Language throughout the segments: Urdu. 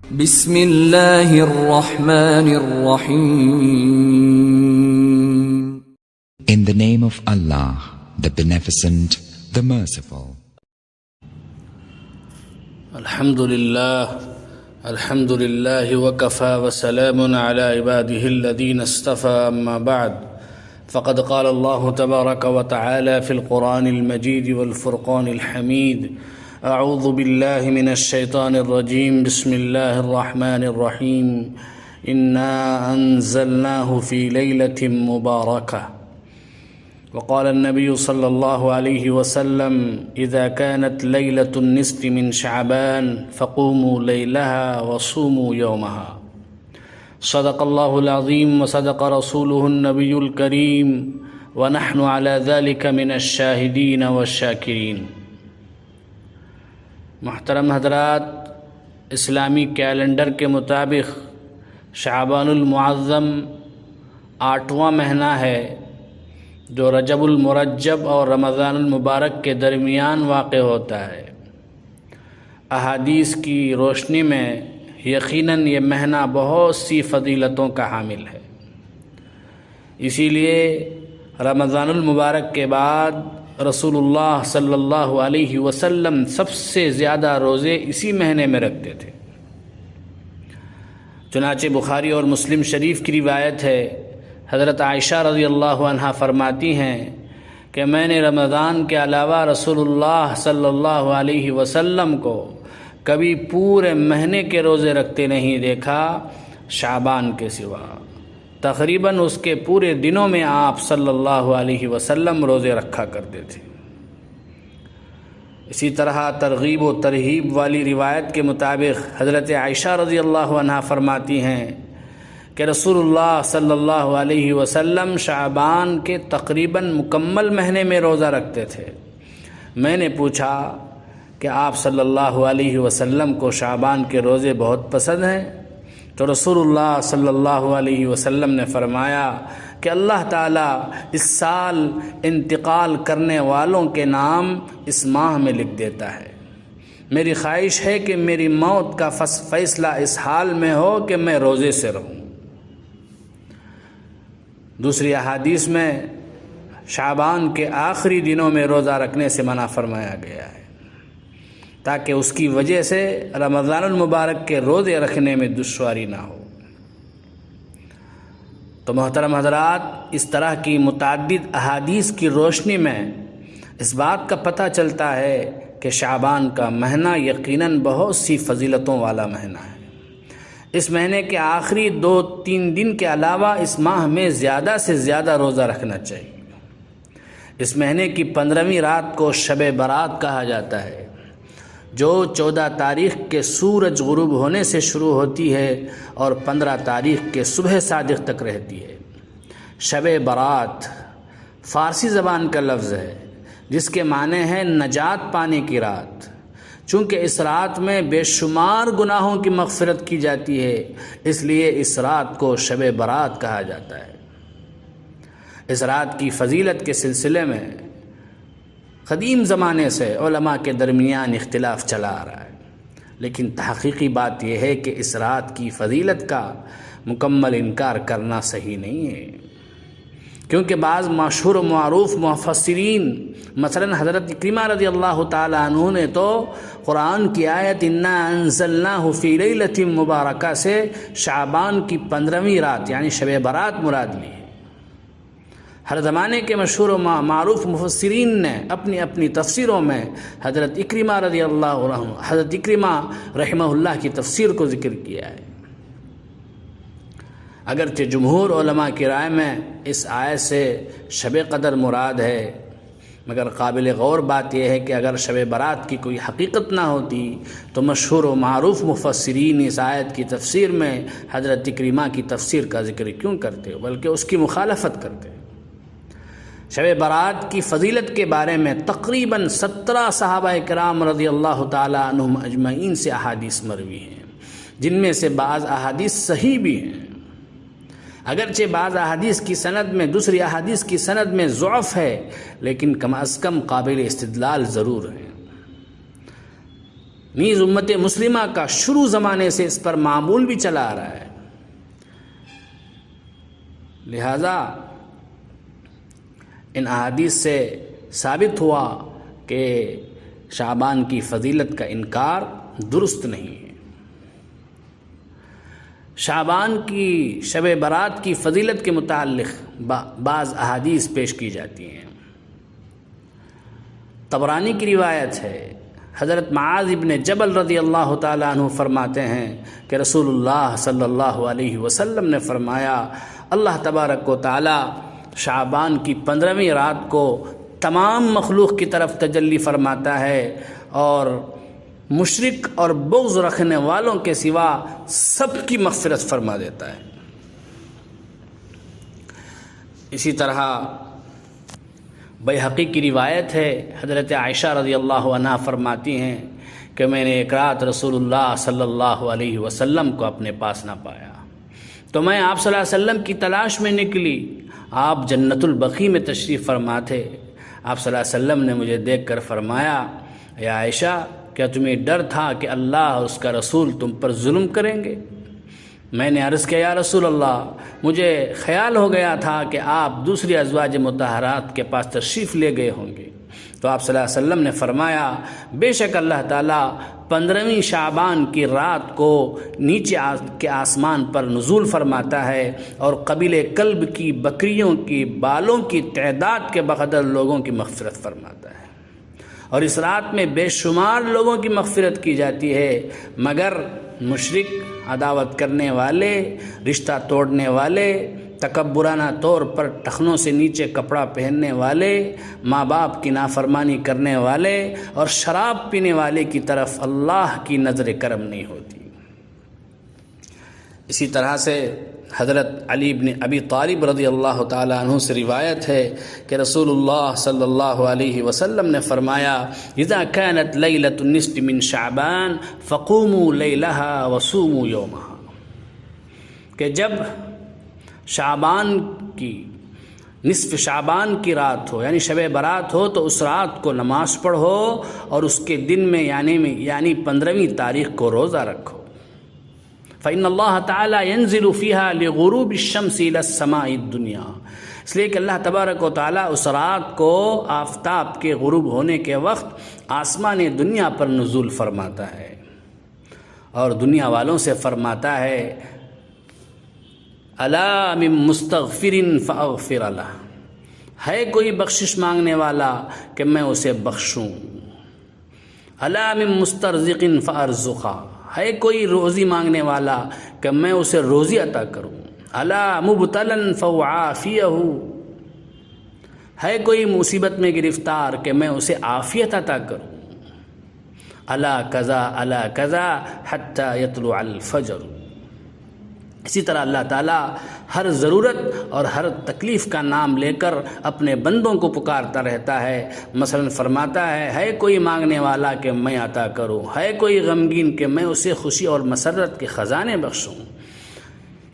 بسم اللہ الرحمن الرحیم. In the name of Allah, the Beneficent, the Merciful. الحمد لله وكفى وسلام على عباده الذين اصطفى أما بعد فقد قال الله تبارك وتعالى في القرآن المجيد والفرقان الحميد أعوذ بالله من الشيطان الرجيم بسم الله الرحمن الرحيم إنا أنزلناه في ليلة مباركة. وقال النبي صلى الله عليه وسلم إذا كانت ليلة النصف من شعبان فقوموا ليلها وصوموا يومها. صدق الله العظيم وصدق رسوله النبي الكريم ونحن على ذلك من الشاهدين والشاكرين. محترم حضرات، اسلامی کیلنڈر کے مطابق شعبان المعظم 8واں مہینہ ہے جو رجب المرجب اور رمضان المبارک کے درمیان واقع ہوتا ہے. احادیث کی روشنی میں یقیناً یہ مہینہ بہت سی فضیلتوں کا حامل ہے. اسی لیے رمضان المبارک کے بعد رسول اللہ صلی اللہ علیہ وسلم سب سے زیادہ روزے اسی مہینے میں رکھتے تھے. چنانچہ بخاری اور مسلم شریف کی روایت ہے، حضرت عائشہ رضی اللہ عنہا فرماتی ہیں کہ میں نے رمضان کے علاوہ رسول اللہ صلی اللہ علیہ وسلم کو کبھی پورے مہینے کے روزے رکھتے نہیں دیکھا شعبان کے سوا. تقریباً اس کے پورے دنوں میں آپ صلی اللہ علیہ وسلم روزے رکھا کرتے تھے. اسی طرح ترغیب و ترہیب والی روایت کے مطابق حضرت عائشہ رضی اللہ عنہا فرماتی ہیں کہ رسول اللہ صلی اللہ علیہ وسلم شعبان کے تقریباً مکمل مہینے میں روزہ رکھتے تھے. میں نے پوچھا کہ آپ صلی اللہ علیہ وسلم کو شعبان کے روزے بہت پسند ہیں؟ تو رسول اللہ صلی اللہ علیہ وسلم نے فرمایا کہ اللہ تعالیٰ اس سال انتقال کرنے والوں کے نام اس ماہ میں لکھ دیتا ہے. میری خواہش ہے کہ میری موت کا فیصلہ اس حال میں ہو کہ میں روزے سے رہوں. دوسری احادیث میں شعبان کے آخری دنوں میں روزہ رکھنے سے منع فرمایا گیا ہے تاکہ اس کی وجہ سے رمضان المبارک کے روزے رکھنے میں دشواری نہ ہو. تو محترم حضرات، اس طرح کی متعدد احادیث کی روشنی میں اس بات کا پتہ چلتا ہے کہ شعبان کا مہینہ یقیناً بہت سی فضیلتوں والا مہینہ ہے. اس مہینے کے آخری 2-3 دن کے علاوہ اس ماہ میں زیادہ سے زیادہ روزہ رکھنا چاہیے. اس مہینے کی 15ویں رات کو شب برات کہا جاتا ہے، جو 14 تاریخ کے سورج غروب ہونے سے شروع ہوتی ہے اور 15 تاریخ کے صبح صادق تک رہتی ہے. شب برات فارسی زبان کا لفظ ہے جس کے معنی ہے نجات پانے کی رات. چونکہ اس رات میں بے شمار گناہوں کی مغفرت کی جاتی ہے، اس لیے اس رات کو شب برات کہا جاتا ہے. اس رات کی فضیلت کے سلسلے میں قدیم زمانے سے علماء کے درمیان اختلاف چلا آ رہا ہے، لیکن تحقیقی بات یہ ہے کہ اس رات کی فضیلت کا مکمل انکار کرنا صحیح نہیں ہے. کیونکہ بعض مشہور و معروف مفسرین مثلا حضرت اکرمہ رضی اللہ تعالی عنہ نے تو قرآن کی آیت انا انزلناہ فی لیلۃ مبارکہ سے شعبان کی 15ویں رات یعنی شب برات مراد لی ہے. ہر زمانے کے مشہور و معروف مفسرین نے اپنی اپنی تفسیروں میں حضرت اکرمہ رحمہ اللہ کی تفسیر کو ذکر کیا ہے. اگرچہ جمہور علماء کی رائے میں اس آیت سے شب قدر مراد ہے، مگر قابل غور بات یہ ہے کہ اگر شب برات کی کوئی حقیقت نہ ہوتی تو مشہور و معروف مفسرین اس آیت کی تفسیر میں حضرت اکرمہ کی تفسیر کا ذکر کیوں کرتے، بلکہ اس کی مخالفت کرتے. شب برات کی فضیلت کے بارے میں تقریباً 17 صحابہ کرام رضی اللہ تعالی عنہم اجمعین سے احادیث مروی ہیں، جن میں سے بعض احادیث صحیح بھی ہیں. اگرچہ بعض احادیث کی سند میں دوسری احادیث کی سند میں ضعف ہے، لیکن کم از کم قابل استدلال ضرور ہے. نیز امت مسلمہ کا شروع زمانے سے اس پر معمول بھی چلا آ رہا ہے۔ لہذا ان احادیث سے ثابت ہوا کہ شعبان کی فضیلت کا انکار درست نہیں ہے۔ شعبان کی شب برات کی فضیلت کے متعلق بعض احادیث پیش کی جاتی ہیں۔ طبرانی کی روایت ہے، حضرت معاذ ابن جبل رضی اللہ تعالیٰ عنہ فرماتے ہیں کہ رسول اللہ صلی اللہ علیہ وسلم نے فرمایا، اللہ تبارک و تعالیٰ شعبان کی 15ویں رات کو تمام مخلوق کی طرف تجلی فرماتا ہے اور مشرک اور بغض رکھنے والوں کے سوا سب کی مغفرت فرما دیتا ہے۔ اسی طرح بیہقی کی روایت ہے، حضرت عائشہ رضی اللہ عنہا فرماتی ہیں کہ میں نے ایک رات رسول اللہ صلی اللہ علیہ وسلم کو اپنے پاس نہ پایا، تو میں آپ صلی اللہ علیہ وسلم کی تلاش میں نکلی۔ آپ جنت البقیع میں تشریف فرما تھے۔ آپ صلی اللہ علیہ وسلم نے مجھے دیکھ کر فرمایا، یا عائشہ، کیا تمہیں ڈر تھا کہ اللہ اور اس کا رسول تم پر ظلم کریں گے؟ میں نے عرض کیا، یا رسول اللہ، مجھے خیال ہو گیا تھا کہ آپ دوسری ازواج مطہرات کے پاس تشریف لے گئے ہوں گے۔ تو آپ صلی اللہ علیہ وسلم نے فرمایا، بے شک اللہ تعالیٰ 15ویں شعبان کی رات کو نیچے کے آسمان پر نزول فرماتا ہے اور قبیلہ کلب کی بکریوں کی بالوں کی تعداد کے بقدر لوگوں کی مغفرت فرماتا ہے، اور اس رات میں بے شمار لوگوں کی مغفرت کی جاتی ہے، مگر مشرک، عداوت کرنے والے، رشتہ توڑنے والے، تکبرانہ طور پر ٹخنوں سے نیچے کپڑا پہننے والے، ماں باپ کی نافرمانی کرنے والے اور شراب پینے والے کی طرف اللہ کی نظر کرم نہیں ہوتی۔ اسی طرح سے حضرت علی بن ابی طالب رضی اللہ تعالیٰ عنہ سے روایت ہے کہ رسول اللہ صلی اللہ علیہ وسلم نے فرمایا، اذا كانت لیلۃ النصف من شعبان فقوموا لیلہا وصوموا یومہا، کہ جب شعبان کی نصف شعبان کی رات ہو، یعنی شب برات ہو، تو اس رات کو نماز پڑھو اور اس کے دن میں یعنی 15ویں تاریخ کو روزہ رکھو۔ فإن اللہ تعالی ينزل فيها لغروب الشمس إلى السماء الدنيا، اس لیے کہ اللہ تبارک و تعالیٰ اس رات کو آفتاب کے غروب ہونے کے وقت آسمان دنیا پر نزول فرماتا ہے اور دنیا والوں سے فرماتا ہے، الا من مستغفر فاغفر لہ، ہے کوئی بخشش مانگنے والا کہ میں اسے بخشوں، الا من مسترزق فارزقہ، ہے کوئی روزی مانگنے والا کہ میں اسے روزی عطا کروں، الا مبتلا فاعافیہ، ہے کوئی مصیبت میں گرفتار کہ میں اسے عافیت عطا کروں، الا کذا الا کذا حتی یطلع الفجر۔ اسی طرح اللہ تعالیٰ ہر ضرورت اور ہر تکلیف کا نام لے کر اپنے بندوں کو پکارتا رہتا ہے۔ مثلا فرماتا ہے کوئی مانگنے والا کہ میں عطا کروں، ہے کوئی غمگین کہ میں اسے خوشی اور مسرت کے خزانے بخشوں۔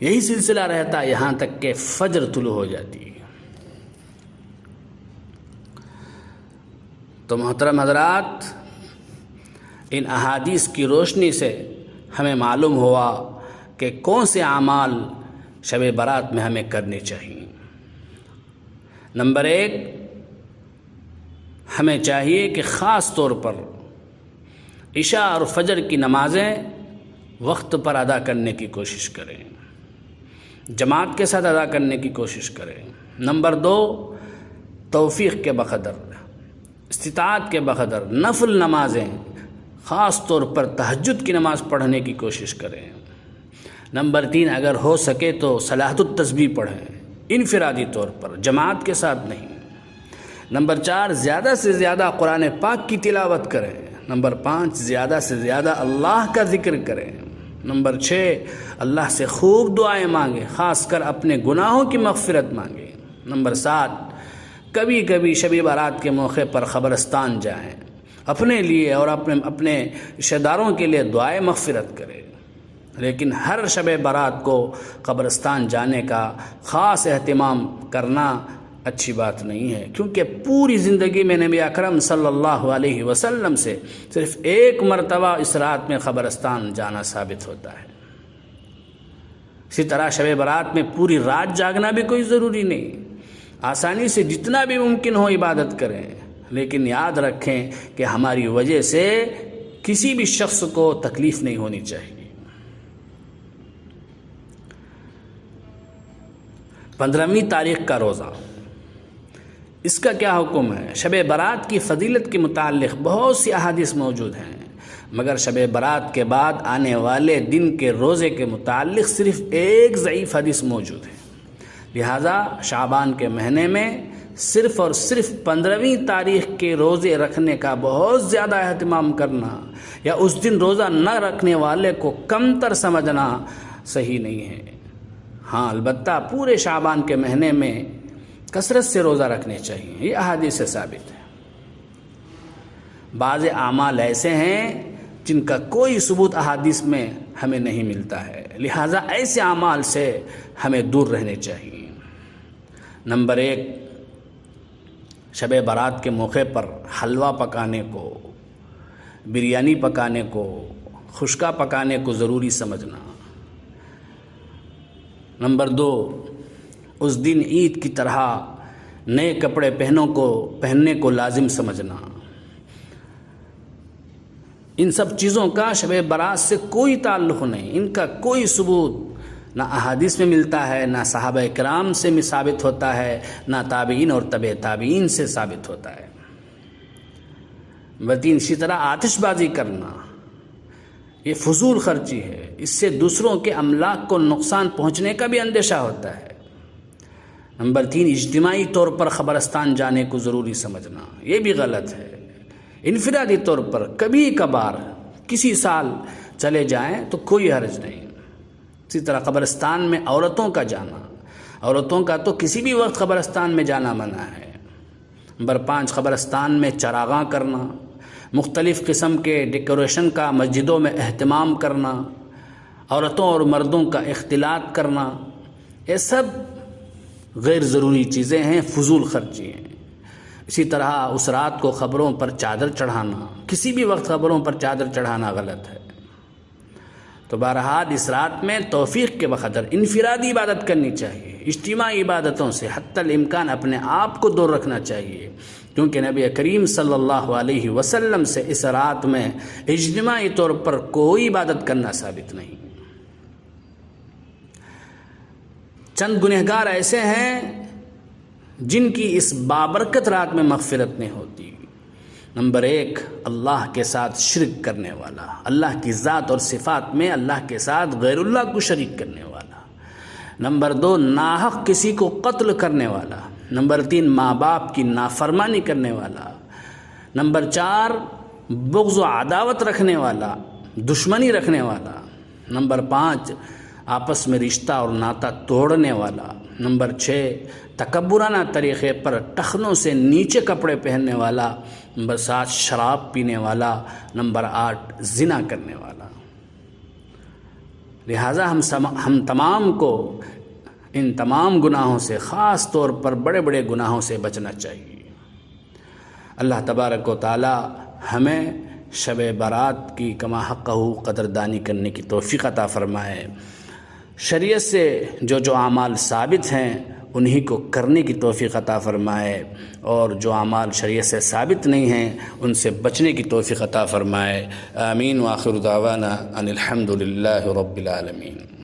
یہی سلسلہ رہتا یہاں تک کہ فجر طلوع ہو جاتی ہے۔ تو محترم حضرات، ان احادیث کی روشنی سے ہمیں معلوم ہوا کہ کون سے اعمال شب برات میں ہمیں کرنے چاہیے۔ نمبر 1، ہمیں چاہیے کہ خاص طور پر عشاء اور فجر کی نمازیں وقت پر ادا کرنے کی کوشش کریں، جماعت کے ساتھ ادا کرنے کی کوشش کریں۔ نمبر 2، توفیق کے بقدر، استطاعت کے بقدر نفل نمازیں، خاص طور پر تہجد کی نماز پڑھنے کی کوشش کریں۔ نمبر 3، اگر ہو سکے تو صلاۃ التسبیح پڑھیں، انفرادی طور پر، جماعت کے ساتھ نہیں۔ نمبر 4، زیادہ سے زیادہ قرآن پاک کی تلاوت کریں۔ نمبر 5، زیادہ سے زیادہ اللہ کا ذکر کریں۔ نمبر 6، اللہ سے خوب دعائیں مانگیں، خاص کر اپنے گناہوں کی مغفرت مانگیں۔ نمبر 7، کبھی کبھی شب برات کے موقع پر قبرستان جائیں، اپنے لیے اور اپنے رشتہ داروں کے لیے دعائیں مغفرت کریں، لیکن ہر شب برات کو قبرستان جانے کا خاص اہتمام کرنا اچھی بات نہیں ہے، کیونکہ پوری زندگی میں نبی اکرم صلی اللہ علیہ وسلم سے صرف ایک مرتبہ اس رات میں قبرستان جانا ثابت ہوتا ہے۔ اسی طرح شب برات میں پوری رات جاگنا بھی کوئی ضروری نہیں، آسانی سے جتنا بھی ممکن ہو عبادت کریں، لیکن یاد رکھیں کہ ہماری وجہ سے کسی بھی شخص کو تکلیف نہیں ہونی چاہیے۔ 15ویں تاریخ کا روزہ، اس کا کیا حکم ہے؟ شب برات کی فضیلت کے متعلق بہت سی احادیث موجود ہیں، مگر شب برات کے بعد آنے والے دن کے روزے کے متعلق صرف ایک ضعیف حدیث موجود ہے۔ لہذا شعبان کے مہینے میں صرف اور صرف 15ویں تاریخ کے روزے رکھنے کا بہت زیادہ اہتمام کرنا یا اس دن روزہ نہ رکھنے والے کو کمتر سمجھنا صحیح نہیں ہے۔ ہاں البتہ پورے شعبان کے مہینے میں کثرت سے روزہ رکھنے چاہیے، یہ احادیث سے ثابت ہے۔ بعض اعمال ایسے ہیں جن کا کوئی ثبوت احادیث میں ہمیں نہیں ملتا ہے، لہٰذا ایسے اعمال سے ہمیں دور رہنے چاہیے۔ نمبر 1، شب برات کے موقع پر حلوہ پکانے کو، بریانی پکانے کو، خشکا پکانے کو ضروری سمجھنا۔ نمبر 2، اس دن عید کی طرح نئے کپڑے پہننے کو لازم سمجھنا۔ ان سب چیزوں کا شب برات سے کوئی تعلق نہیں، ان کا کوئی ثبوت نہ احادیث میں ملتا ہے، نہ صحابہ کرام سے ثابت ہوتا ہے، نہ تابعین اور تبع تابعین سے ثابت ہوتا ہے۔ نمبر 3، اسی طرح آتش بازی کرنا، یہ فضول خرچی ہے، اس سے دوسروں کے املاک کو نقصان پہنچنے کا بھی اندیشہ ہوتا ہے۔ نمبر 3، اجتماعی طور پر قبرستان جانے کو ضروری سمجھنا، یہ بھی غلط ہے۔ انفرادی طور پر کبھی کبھار کسی سال چلے جائیں تو کوئی حرج نہیں۔ اسی طرح قبرستان میں عورتوں کا جانا، عورتوں کا تو کسی بھی وقت قبرستان میں جانا منع ہے۔ نمبر 5، قبرستان میں چراغاں کرنا، مختلف قسم کے ڈیکوریشن کا مسجدوں میں اہتمام کرنا، عورتوں اور مردوں کا اختلاط کرنا، یہ سب غیر ضروری چیزیں ہیں، فضول خرچی ہیں۔ اسی طرح اس رات کو قبروں پر چادر چڑھانا، کسی بھی وقت قبروں پر چادر چڑھانا غلط ہے۔ تو بہرحال اس رات میں توفیق کے بقدر انفرادی عبادت کرنی چاہیے، اجتماعی عبادتوں سے حتی الامکان اپنے آپ کو دور رکھنا چاہیے، کیونکہ نبی کریم صلی اللہ علیہ وسلم سے اس رات میں اجتماعی طور پر کوئی عبادت کرنا ثابت نہیں۔ چند گنہگار ایسے ہیں جن کی اس بابرکت رات میں مغفرت نہیں ہوتی۔ نمبر 1، اللہ کے ساتھ شرک کرنے والا، اللہ کی ذات اور صفات میں اللہ کے ساتھ غیر اللہ کو شریک کرنے والا۔ نمبر 2، ناحق کسی کو قتل کرنے والا۔ نمبر 3، ماں باپ کی نافرمانی کرنے والا۔ نمبر 4، بغض و عداوت رکھنے والا، دشمنی رکھنے والا۔ نمبر 5، آپس میں رشتہ اور ناطہ توڑنے والا۔ نمبر 6، تکبرانہ طریقے پر ٹخنوں سے نیچے کپڑے پہننے والا۔ نمبر 7، شراب پینے والا۔ نمبر 8، زنا کرنے والا۔ لہٰذا ہم تمام کو ان تمام گناہوں سے، خاص طور پر بڑے بڑے گناہوں سے بچنا چاہیے۔ اللہ تبارک و تعالی ہمیں شب برات کی کما حقہ قدردانی کرنے کی توفیق عطا فرمائے۔ شریعت سے جو اعمال ثابت ہیں انہی کو کرنے کی توفیق عطا فرمائے، اور جو اعمال شریعت سے ثابت نہیں ہیں ان سے بچنے کی توفیق عطا فرمائے۔ آمین۔ وآخر دعوانا ان الحمد للہ رب العالمین۔